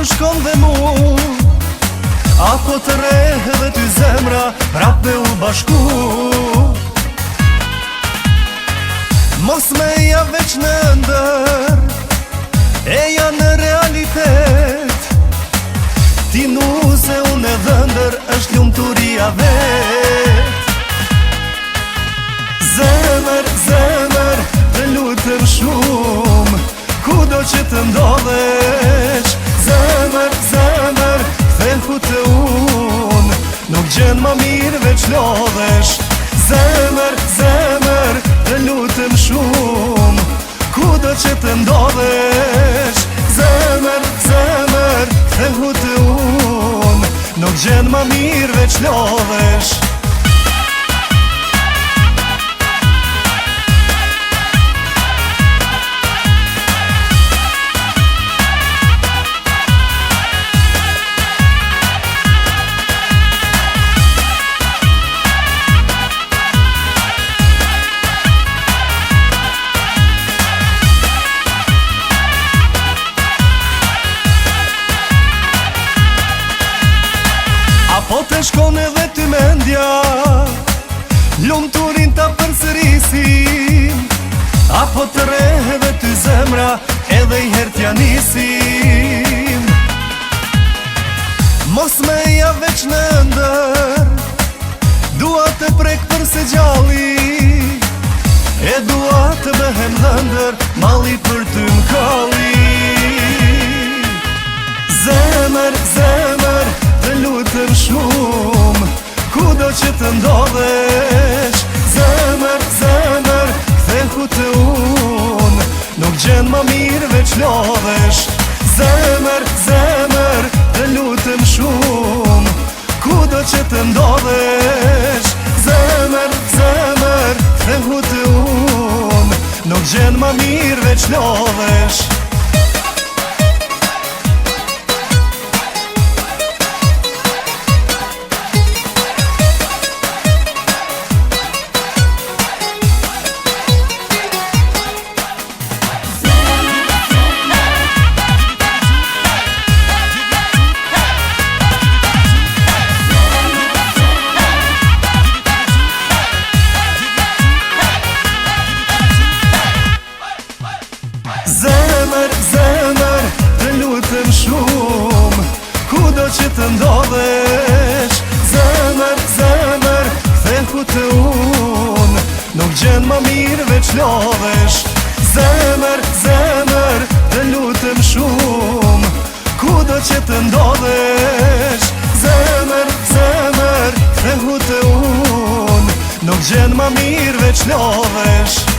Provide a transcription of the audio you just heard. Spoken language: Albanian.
kur shkon dhe mu, apo të rehë dhe ty zemra prap me u bashku. Mos me ja veç në ndër, e ja në realitet. Ti nu se unë e dhëndër, është lumëturia vet. Zemër, zemër, të lutëm shumë, kudo që të ndodhesh. Zemër, zemër, kthe të unë, nuk gjen ma mirë veç lodhesh. Zemër, zemër, të lutëm shumë, kudo që të ndodhesh. Zemër, zemër, kthe të unë, nuk gjen ma mirë veç lodhesh. Apo të shkon edhe ty mendja, lumëturin ta përsërisim. Apo të rehe dhe ty zemra, edhe i her t'ja nisim. Mos me ja veç në ndër, dua të prek përse gjalli, e dua të behem dhëndër, malli për ty m'kalli. Zemër, zemër, të lutëm shumë, kudo që të ndodhesh. Zemër, zemër, kthe të unë, nuk gjen ma mirë veç lodhesh. Zemër, zemër, të lutëm shumë, kudo që të ndodhesh. Zemër, zemër, kthe të unë, nuk gjen ma mirë veç lodhesh. Zemër, zemër, të lutëm shumë, kudo që të ndodhesh. Zemër, zemër, kthe të unë, nuk gjen ma mirë veç lodhesh. Zemër, zemër, të lutëm shumë, kudo që të ndodhesh. Zemër, zemër, kthe të unë, nuk gjen ma mirë veç lodhesh.